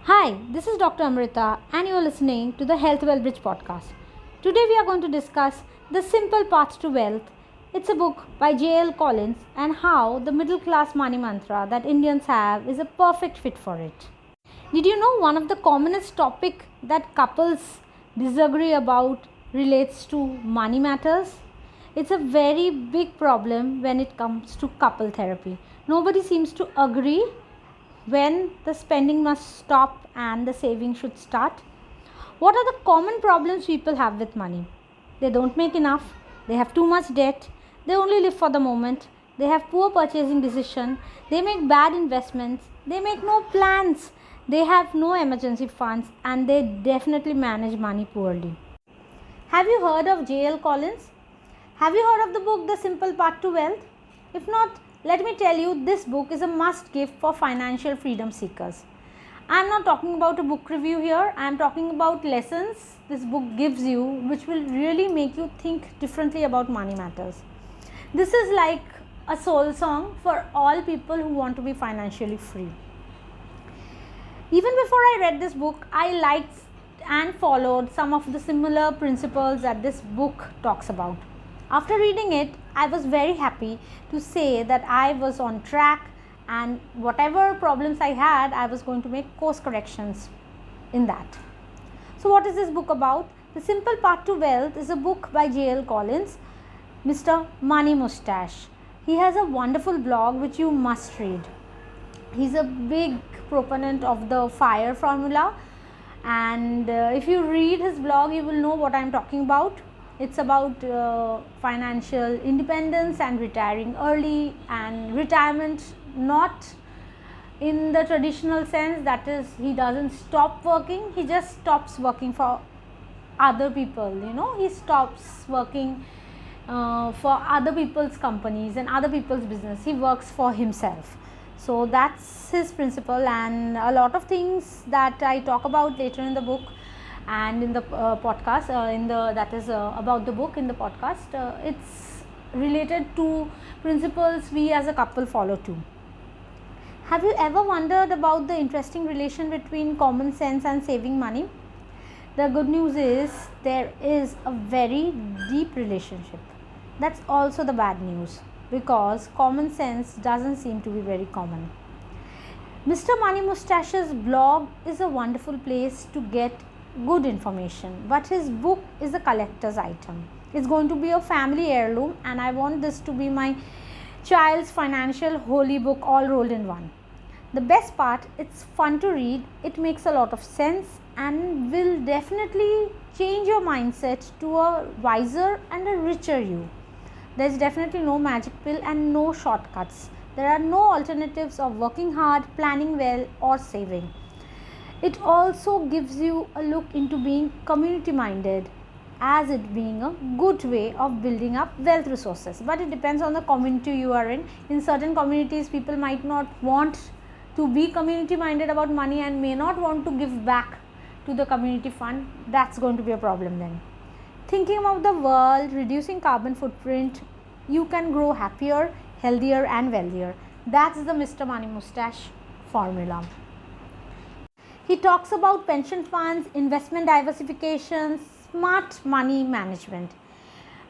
Hi, this is Dr. Amrita, and you are listening to the Health Well Bridge podcast. Today, we are going to discuss The Simple Path to Wealth. It's a book by J.L Collins, and how the middle class money mantra that Indians have is a perfect fit for it. Did you know one of the commonest topic that couples disagree about relates to money matters? It's a very big problem when it comes to couple therapy. Nobody seems to agree when the spending must stop and the saving should start. What are the common problems people have with money? They don't make enough, they have too much debt, they only live for the moment, they have poor purchasing decision, they make bad investments, they make no plans, they have no emergency funds, and they definitely manage money poorly. Have you heard of J.L Collins? Have you heard of the book The Simple Path to Wealth? If not, let me tell you, this book is a must give for financial freedom seekers. I am not talking about a book review here. I am talking about lessons this book gives you which will really make you think differently about money matters. This is like a soul song for all people who want to be financially free. Even before I read this book, I liked and followed some of the similar principles that this book talks about. After reading it, I was very happy to say that I was on track, and whatever problems I had, I was going to make course corrections in that. So what is this book about? The Simple Path to Wealth is a book by J.L Collins, Mr. Money Mustache. He has a wonderful blog which you must read. He's a big proponent of the FIRE formula, and if you read his blog, you will know what I am talking about. It's about financial independence and retiring early, and retirement not in the traditional sense, that is, he doesn't stop working, he just stops working for other people. He stops working for other people's companies and other people's business. He works for himself. So that's his principle, and a lot of things that I talk about later in the book and in the podcast, about the book in the podcast, it's related to principles we as a couple follow too. Have you ever wondered about the interesting relation between common sense and saving money? The good news is there is a very deep relationship. That's also the bad news, because common sense doesn't seem to be very common. Mr. Money Mustache's blog is a wonderful place to get good information, but his book is a collector's item. It's going to be a family heirloom, and I want this to be my child's financial holy book all rolled in one. The best part, it's fun to read, it makes a lot of sense, and will definitely change your mindset to a wiser and a richer you. There's definitely no magic pill and no shortcuts. There are no alternatives of working hard, planning well, or saving. It also gives you a look into being community minded, as it being a good way of building up wealth resources. But it depends on the community you are in. In certain communities, people might not want to be community minded about money and may not want to give back to the community fund. That's going to be a problem then. Thinking about the world, reducing carbon footprint, you can grow happier, healthier, and wealthier. That's the Mr. Money Mustache formula. He talks about pension funds, investment diversification, smart money management.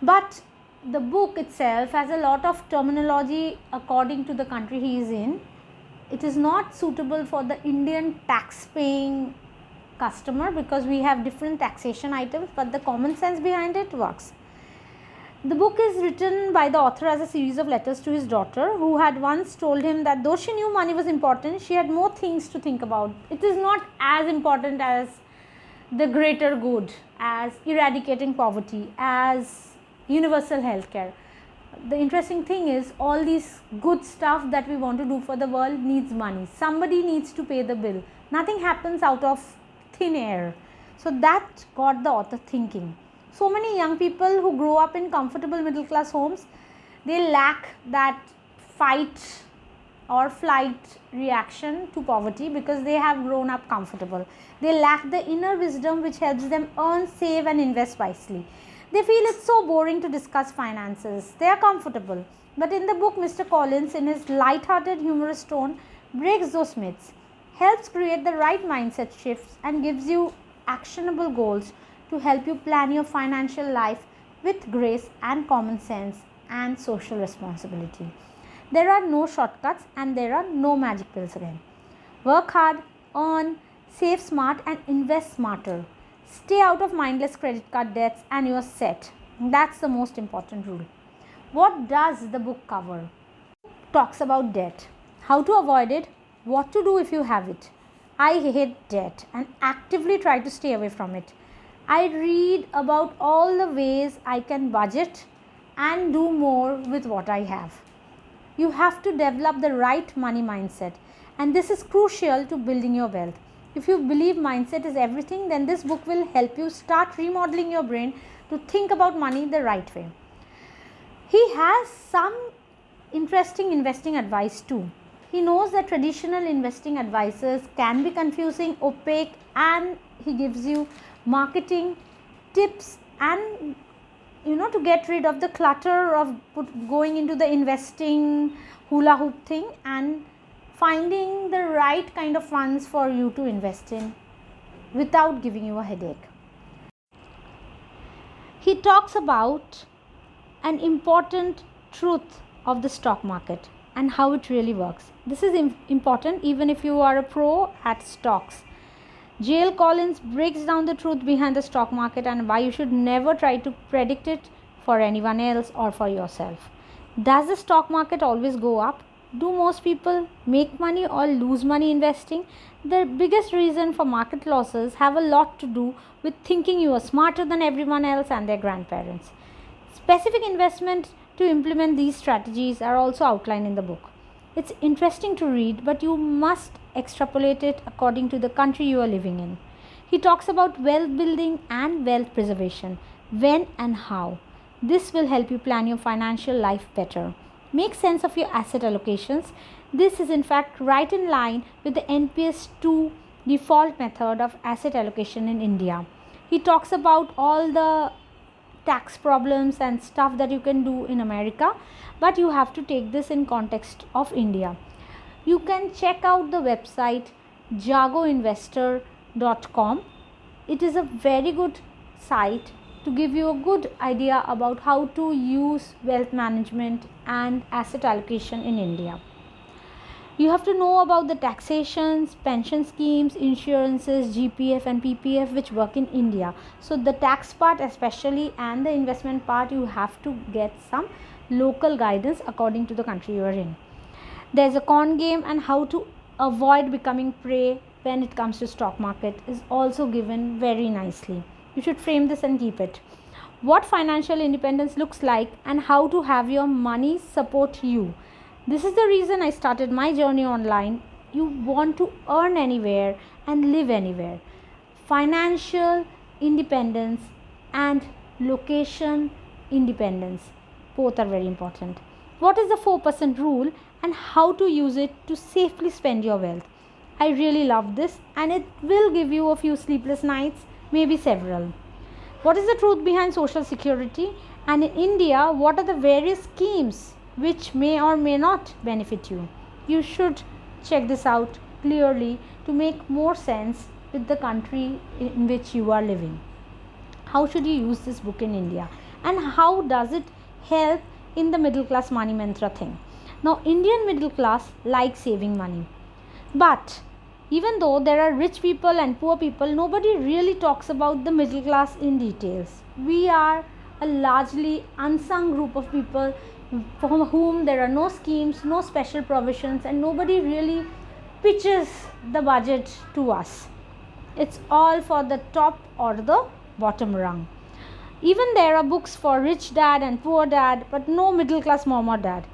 But the book itself has a lot of terminology according to the country he is in. It is not suitable for the Indian tax-paying customer, because we have different taxation items, but the common sense behind it works. The book is written by the author as a series of letters to his daughter, who had once told him that though she knew money was important, she had more things to think about. It is not as important as the greater good, as eradicating poverty, as universal health care. The interesting thing is, all these good stuff that we want to do for the world needs money. Somebody needs to pay the bill. Nothing happens out of thin air. So that got the author thinking. So many young people who grow up in comfortable middle class homes, they lack that fight or flight reaction to poverty, because they have grown up comfortable. They lack the inner wisdom which helps them earn, save, and invest wisely. They feel it's so boring to discuss finances. They are comfortable. But in the book, Mr. Collins, in his light-hearted, humorous tone, breaks those myths. helps create the right mindset shifts and gives you actionable goals to help you plan your financial life with grace and common sense and social responsibility. There are no shortcuts and there are no magic pills again. Work hard, earn, save smart and invest smarter. Stay out of mindless credit card debts and you're set. That's the most important rule. What does the book cover? Talks about debt, how to avoid it, what to do if you have it. I hate debt and actively try to stay away from it. I read about all the ways I can budget and do more with what I have. You have to develop the right money mindset, and this is crucial to building your wealth. If you believe mindset is everything, then this book will help you start remodeling your brain to think about money the right way. He has some interesting investing advice too. He knows that traditional investing advisors can be confusing, opaque, and he gives you marketing tips and to get rid of the clutter of going into the investing hula hoop thing and finding the right kind of funds for you to invest in without giving you a headache. He talks about an important truth of the stock market and how it really works. This is important even if you are a pro at stocks. J.L. Collins breaks down the truth behind the stock market and why you should never try to predict it for anyone else or for yourself. Does the stock market always go up? Do most people make money or lose money investing? The biggest reason for market losses have a lot to do with thinking you are smarter than everyone else and their grandparents. Specific investment to implement these strategies are also outlined in the book. It's interesting to read, but you must extrapolate it according to the country you are living in. He talks about wealth building and wealth preservation, when and how. This will help you plan your financial life better. Make sense of your asset allocations. This is in fact right in line with the NPS 2 default method of asset allocation in India. He talks about all the tax problems and stuff that you can do in America, but you have to take this in context of India. You can check out the website jagoinvestor.com. It is a very good site to give you a good idea about how to use wealth management and asset allocation in India. You have to know about the taxations, pension schemes, insurances, GPF and PPF which work in India. So the tax part especially and the investment part, you have to get some local guidance according to the country you are in. There's a con game and how to avoid becoming prey when it comes to stock market is also given very nicely. You should frame this and keep it. What financial independence looks like and how to have your money support you. This is the reason I started my journey online. You want to earn anywhere and live anywhere. Financial independence and location independence, both are very important. What is the 4% rule and how to use it to safely spend your wealth? I really love this and it will give you a few sleepless nights, maybe several. What is the truth behind social security? And in India, what are the various schemes which may or may not benefit you? You should check this out clearly to make more sense with the country in which you are living. How should you use this book in India? And how does it help in the middle class money mantra thing? Now, Indian middle class like saving money. But even though there are rich people and poor people, nobody really talks about the middle class in details. We are a largely unsung group of people for whom there are no schemes, no special provisions, and nobody really pitches the budget to us. It's all for the top or the bottom rung. Even there are books for rich dad and poor dad, but no middle class mom or dad.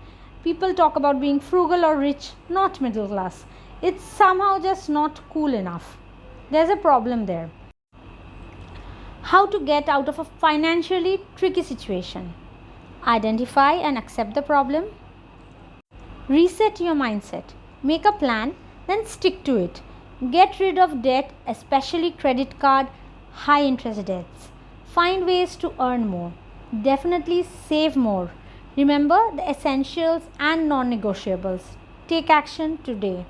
People talk about being frugal or rich, not middle class. It's somehow just not cool enough. There's a problem there. How to get out of a financially tricky situation. Identify and accept the problem. Reset your mindset. Make a plan, then stick to it. Get rid of debt, especially credit card, high interest debts. Find ways to earn more. Definitely save more. Remember the essentials and non-negotiables. Take action today.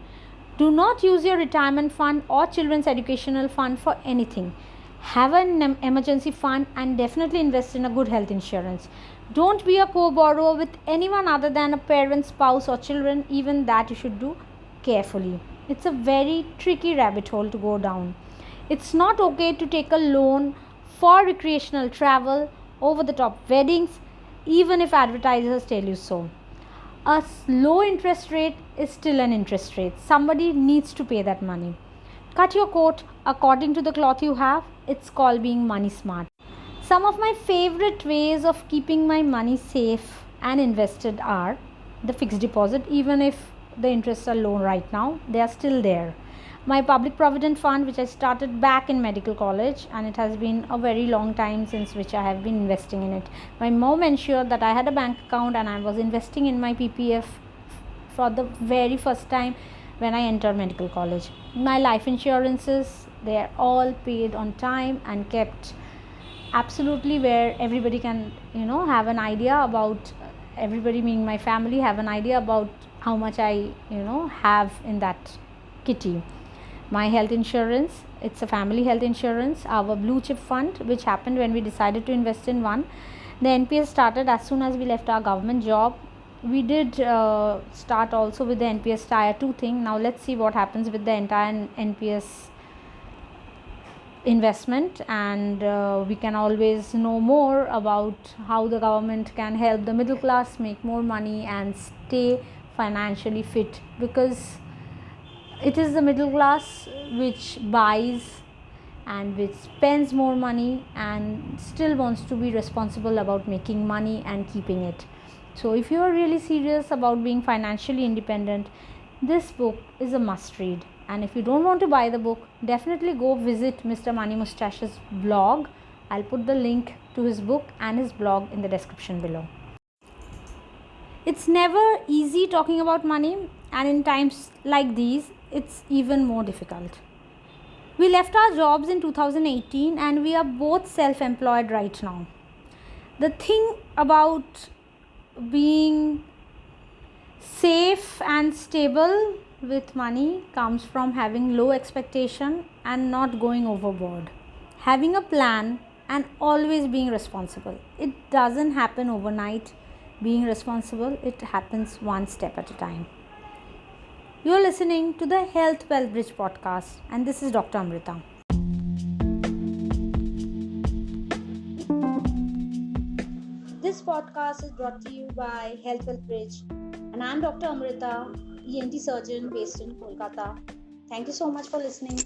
Do not use your retirement fund or children's educational fund for anything. Have an emergency fund and definitely invest in a good health insurance. Don't be a co-borrower with anyone other than a parent, spouse, or children. Even that you should do carefully. It's a very tricky rabbit hole to go down. It's not okay to take a loan for recreational travel, over the top weddings, even if advertisers tell you so. A low interest rate is still an interest rate. Somebody needs to pay that money. Cut your coat according to the cloth you have. It's called being money smart. Some of my favorite ways of keeping my money safe and invested are the fixed deposit. Even if the interests are low right now, they are still there. My public provident fund, which I started back in medical college, and it has been a very long time since which I have been investing in it. My mom ensured that I had a bank account and I was investing in my PPF for the very first time when I entered medical college. My life insurances, they are all paid on time and kept absolutely where everybody can have an idea about, everybody being my family, have an idea about how much I have in that kitty. My health insurance, it's a family health insurance, our blue chip fund, which happened when we decided to invest in one. The NPS started as soon as we left our government job. We did start also with the NPS tier 2 thing. Now let's see what happens with the entire NPS investment, and we can always know more about how the government can help the middle class make more money and stay financially fit, because it is the middle class which buys and which spends more money and still wants to be responsible about making money and keeping it. So if you are really serious about being financially independent, this book is a must read. And if you don't want to buy the book, definitely go visit Mr. Money Mustache's blog. I'll put the link to his book and his blog in the description below. It's never easy talking about money, and in times like these, it's even more difficult. We left our jobs in 2018 and we are both self-employed right now. The thing about being safe and stable with money comes from having low expectation and not going overboard. Having a plan and always being responsible. It doesn't happen overnight. Being responsible, it happens one step at a time. You're listening to the Health Wealth Bridge podcast, and this is Dr. Amrita. This podcast is brought to you by Health Wealth Bridge, and I'm Dr. Amrita, ENT surgeon based in Kolkata. Thank you so much for listening.